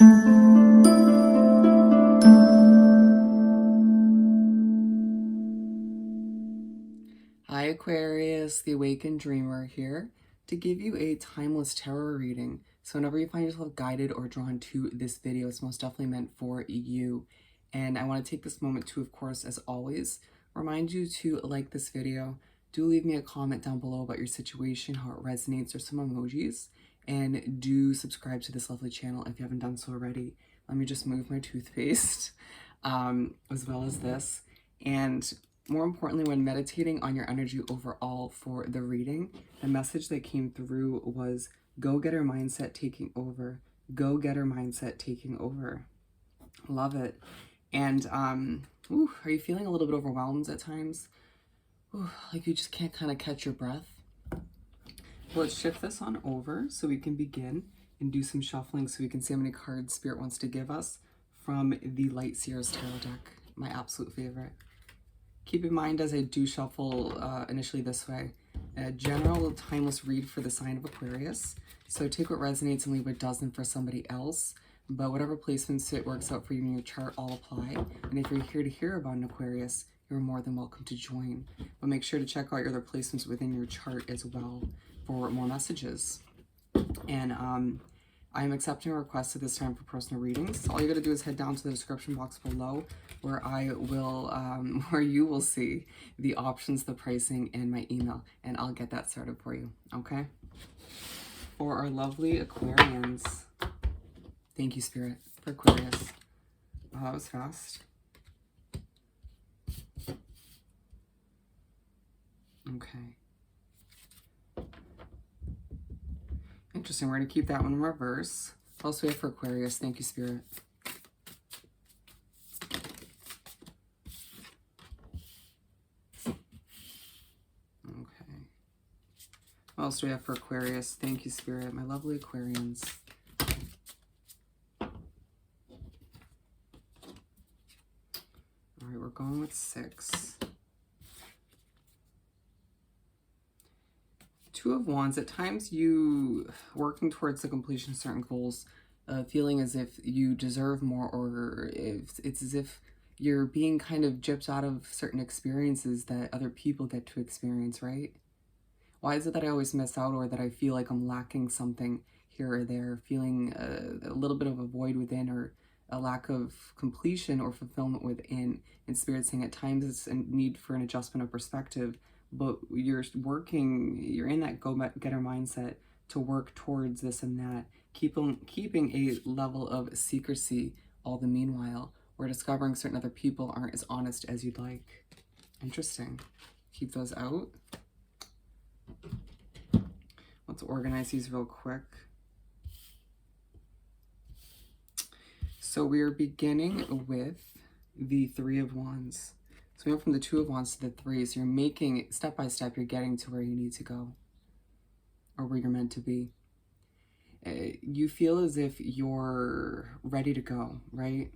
Hi Aquarius, the Awakened Dreamer here to give you a timeless tarot reading. So whenever you find yourself guided or drawn to this video, it's most definitely meant for you. And I want to take this moment to, of course, as always, remind you to like this video. Do leave me a comment down below about your situation, how it resonates, or some emojis. And do subscribe to this lovely channel if you haven't done so already. Let me just move my toothpaste, as well as this. And more importantly, when meditating on your energy overall for the reading, the message that came through was go-getter mindset taking over. Go-getter mindset taking over. Love it. And are you feeling a little bit overwhelmed at times? Like you just can't kind of catch your breath? Well, let's shift this on over so we can begin and do some shuffling so we can see how many cards Spirit wants to give us from the Light Seers Tarot deck, my absolute favorite. Keep in mind as I do shuffle initially this way, a general timeless read for the sign of Aquarius. So take what resonates and leave what doesn't for somebody else. But whatever placements it works out for you in your chart, all apply. And if you're here to hear about an Aquarius, you're more than welcome to join. But make sure to check out your other placements within your chart as well for more messages. And I am accepting requests at this time for personal readings. So all you got to do is head down to the description box below where I will, where you will see the options, the pricing, and my email, and I'll get that started for you, okay? For our lovely Aquarians, thank you, Spirit, for Aquarius. Oh, that was fast. Okay. Interesting, we're going to keep that one in reverse. Also, we have for Aquarius, thank you, Spirit. Okay. What else do we have for Aquarius? Thank you, Spirit, my lovely Aquarians. All right, we're going with 6. 2 of Wands. At times you working towards the completion of certain goals, feeling as if you deserve more, or if it's as if you're being kind of gypped out of certain experiences that other people get to experience, right? Why is it that I always miss out, or that I feel like I'm lacking something here or there, feeling a little bit of a void within, or a lack of completion or fulfillment within? And Spirit saying at times it's a need for an adjustment of perspective, but you're in that go-getter mindset to work towards this and that, keeping a level of secrecy all the meanwhile, or discovering certain other people aren't as honest as you'd like. Interesting. Keep those out. Let's organize these real quick. So we are beginning with the 3 of Wands. So we went from the 2 of Wands to the 3. So you're making, step by step, you're getting to where you need to go, or where you're meant to be. You feel as if you're ready to go, right?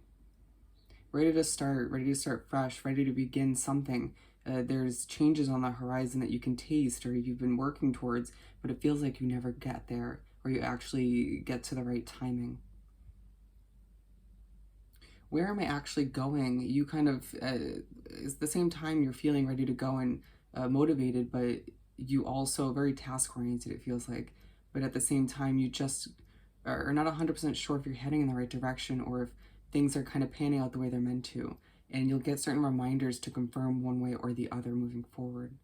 Ready to start fresh, ready to begin something. There's changes on the horizon that you can taste, or you've been working towards, but it feels like you never get there, or you actually get to the right timing. Where am I actually going? You kind of, at the same time, you're feeling ready to go and motivated, but you also very task-oriented, it feels like. But at the same time, you just are not 100% sure if you're heading in the right direction, or if things are kind of panning out the way they're meant to. And you'll get certain reminders to confirm one way or the other moving forward.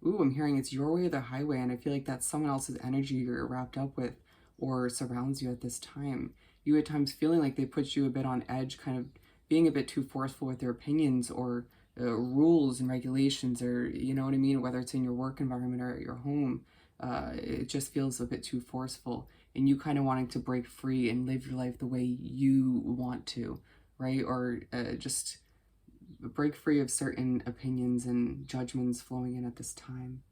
Ooh, I'm hearing it's your way or the highway, and I feel like that's someone else's energy you're wrapped up with or surrounds you at this time. You at times feeling like they put you a bit on edge, kind of being a bit too forceful with their opinions, or rules and regulations, or you know what I mean, whether it's in your work environment or at your home. It just feels a bit too forceful, and you kind of wanting to break free and live your life the way you want to, right? Or just break free of certain opinions and judgments flowing in at this time.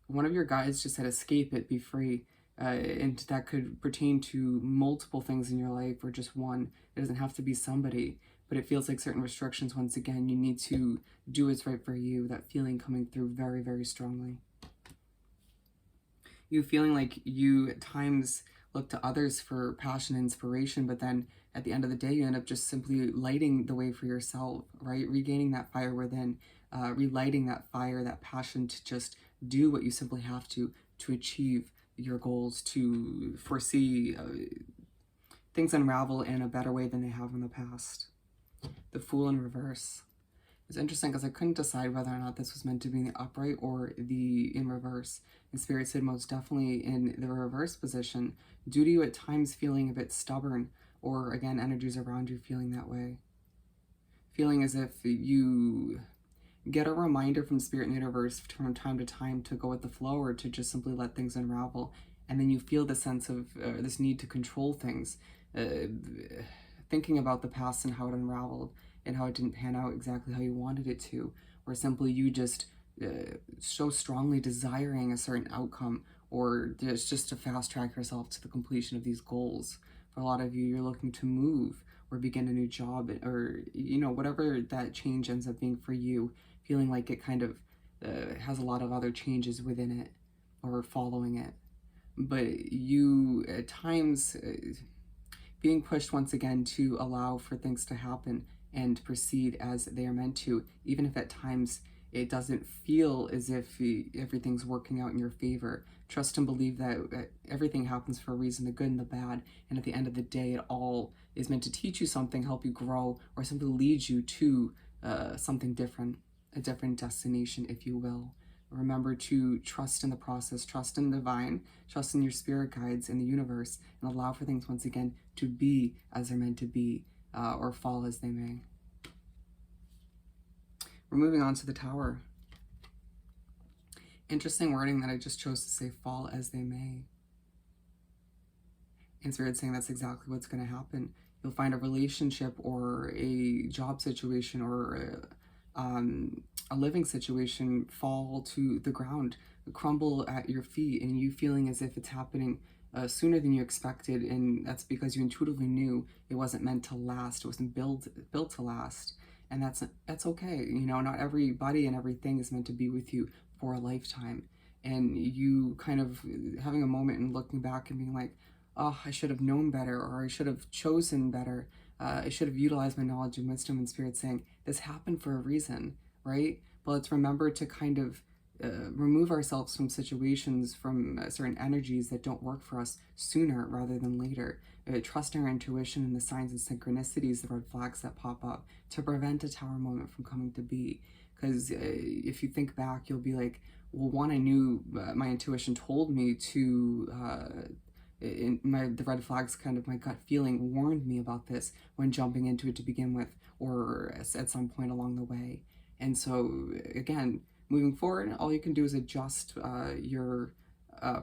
One of your guides just said, escape it, be free. And that could pertain to multiple things in your life, or just one. It doesn't have to be somebody, but it feels like certain restrictions, once again, you need to do what's right for you. That feeling coming through very, very strongly. You feeling like you at times look to others for passion and inspiration, but then at the end of the day, you end up just simply lighting the way for yourself, right? Regaining that fire within, relighting that fire, that passion to just do what you simply have to achieve your goals, to foresee things unravel in a better way than they have in the past. The Fool in reverse. It's interesting because I couldn't decide whether or not this was meant to be in the upright or the in reverse. And Spirit said most definitely in the reverse position, due to you at times feeling a bit stubborn, or again, energies around you feeling that way. Feeling as if you get a reminder from Spirit and the universe from time to time to go with the flow or to just simply let things unravel. And then you feel the sense of this need to control things, thinking about the past and how it unraveled and how it didn't pan out exactly how you wanted it to, or simply you just so strongly desiring a certain outcome, or just to fast track yourself to the completion of these goals. For a lot of you, you're looking to move or begin a new job, or whatever that change ends up being for you, feeling like it kind of has a lot of other changes within it or following it. But you at times being pushed once again to allow for things to happen and proceed as they are meant to, even if at times it doesn't feel as if everything's working out in your favor. Trust and believe that everything happens for a reason, the good and the bad, and at the end of the day, it all is meant to teach you something, help you grow, or simply lead you to something different, a different destination, if you will. Remember to trust in the process, trust in the divine, trust in your spirit guides in the universe, and allow for things once again to be as they're meant to be, or fall as they may. We're moving on to the Tower. Interesting wording that I just chose to say fall as they may. And Spirit saying that's exactly what's going to happen. You'll find a relationship or a job situation or a living situation fall to the ground, crumble at your feet, and you feeling as if it's happening sooner than you expected, and that's because you intuitively knew it wasn't meant to last. It wasn't built to last, and that's okay. Not everybody and everything is meant to be with you for a lifetime, and you kind of having a moment and looking back and being like, oh, I should have known better, or I should have chosen better. I should have utilized my knowledge and wisdom, and Spirit saying this happened for a reason, right? But let's remember to kind of remove ourselves from situations, from certain energies that don't work for us sooner rather than later. Trust our intuition and the signs and synchronicities, the red flags that pop up to prevent a Tower moment from coming to be. Because if you think back, you'll be like, well, one, I knew my intuition told me to the red flags, kind of my gut feeling warned me about this when jumping into it to begin with, or at some point along the way. And so again, moving forward, all you can do is adjust your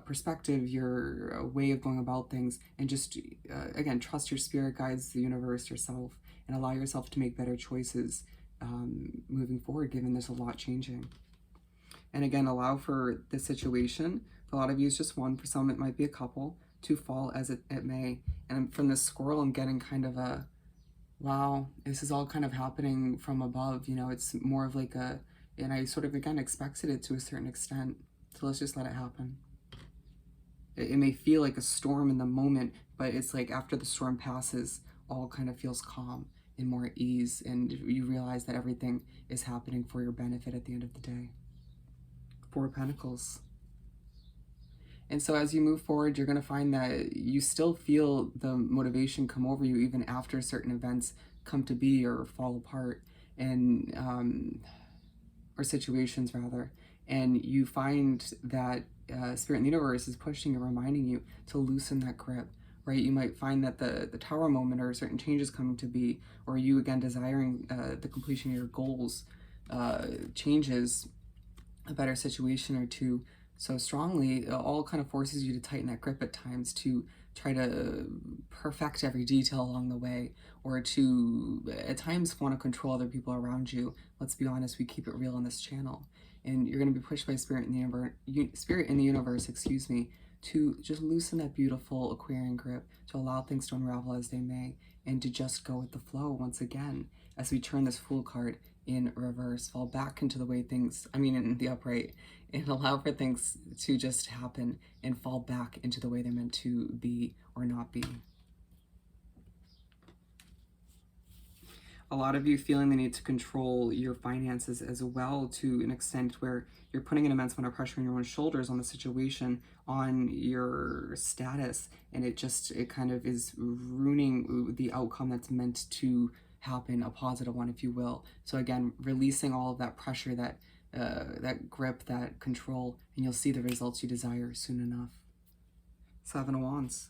perspective, your way of going about things, and just again, trust your spirit guides, the universe, yourself, and allow yourself to make better choices moving forward, given there's a lot changing. And again, allow for the situation. For a lot of you, it's just one. For some, it might be a couple, to fall as it may. And from this squirrel, I'm getting kind of a, wow, this is all kind of happening from above. It's more of like and I sort of, again, expected it to a certain extent. So let's just let it happen. It may feel like a storm in the moment, but it's like after the storm passes, all kind of feels calm and more at ease. And you realize that everything is happening for your benefit at the end of the day. Four of Pentacles. And so as you move forward, you're going to find that you still feel the motivation come over you even after certain events come to be or fall apart, and or situations rather. And you find that Spirit in the universe is pushing and reminding you to loosen that grip, right? You might find that the Tower moment or certain changes coming to be, or you again desiring the completion of your goals, changes a better situation or two so strongly, it all kind of forces you to tighten that grip at times, to try to perfect every detail along the way, or to at times want to control other people around you. Let's be honest, we keep it real on this channel. And you're going to be pushed by Spirit in the universe, excuse me, to just loosen that beautiful Aquarian grip, to allow things to unravel as they may, and to just go with the flow once again as we turn this Fool card in reverse, fall back into the way things, in the upright, and allow for things to just happen and fall back into the way they're meant to be or not be. A lot of you feeling the need to control your finances as well, to an extent where you're putting an immense amount of pressure on your own shoulders, on the situation, on your status, and it kind of is ruining the outcome that's meant to happen, a positive one, if you will. So again, releasing all of that pressure, that grip, that control, and you'll see the results you desire soon enough. 7 of Wands.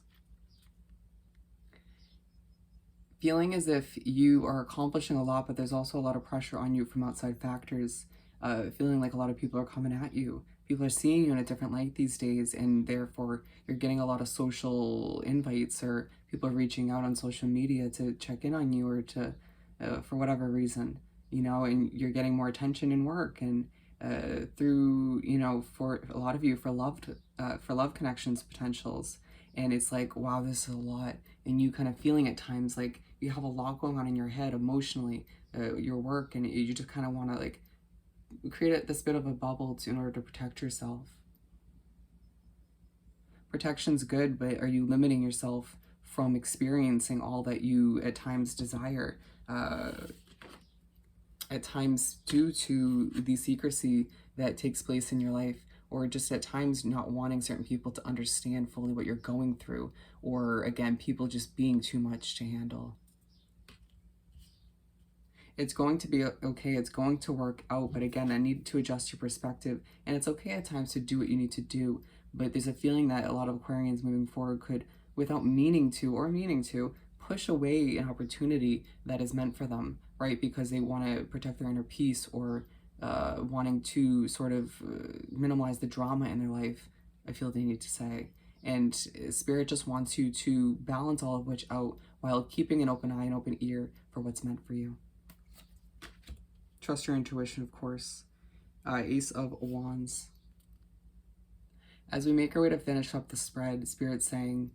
Feeling as if you are accomplishing a lot, but there's also a lot of pressure on you from outside factors. Feeling like a lot of people are coming at you. People are seeing you in a different light these days, and therefore you're getting a lot of social invites, or people are reaching out on social media to check in on you, or to, for whatever reason, and you're getting more attention in work, and through, for a lot of you, for love connections, potentials. And it's like, wow, this is a lot. And you kind of feeling at times like you have a lot going on in your head emotionally, your work, and you just kind of want to like create this bit of a bubble in order to protect yourself. Protection's good, but are you limiting yourself from experiencing all that you at times desire? At times due to the secrecy that takes place in your life, or just at times not wanting certain people to understand fully what you're going through, or again, people just being too much to handle. It's going to be okay, it's going to work out, but again, I need to adjust your perspective, and it's okay at times to do what you need to do, but there's a feeling that a lot of Aquarians moving forward could, without meaning to, push away an opportunity that is meant for them, right? Because they want to protect their inner peace, or wanting to sort of minimize the drama in their life, I feel they need to say. And Spirit just wants you to balance all of which out while keeping an open eye and open ear for what's meant for you. Trust your intuition, of course. Ace of Wands. As we make our way to finish up the spread, Spirit's saying,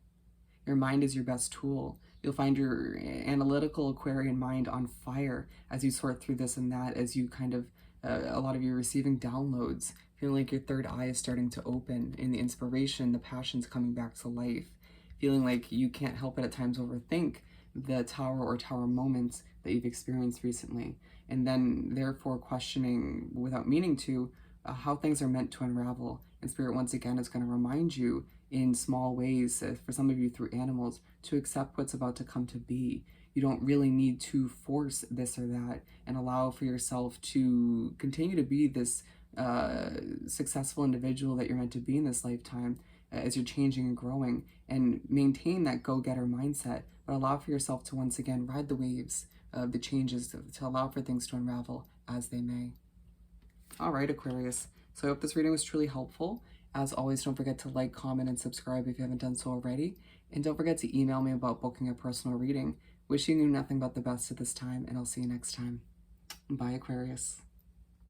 your mind is your best tool. You'll find your analytical Aquarian mind on fire as you sort through this and that, as you kind of, a lot of you are receiving downloads, feeling like your third eye is starting to open, and the inspiration, the passion's coming back to life, feeling like you can't help but at times overthink the tower or tower moments that you've experienced recently, and then therefore questioning, without meaning to, how things are meant to unravel. And Spirit once again is going to remind you in small ways, for some of you through animals, to accept what's about to come to be. You don't really need to force this or that, and allow for yourself to continue to be this successful individual that you're meant to be in this lifetime, as you're changing and growing, and maintain that go-getter mindset, but allow for yourself to once again ride the waves of the changes, to allow for things to unravel as they may. All right, Aquarius. So I hope this reading was truly helpful. As always, don't forget to like, comment, and subscribe if you haven't done so already. And don't forget to email me about booking a personal reading. Wishing you nothing but the best at this time, and I'll see you next time. Bye, Aquarius.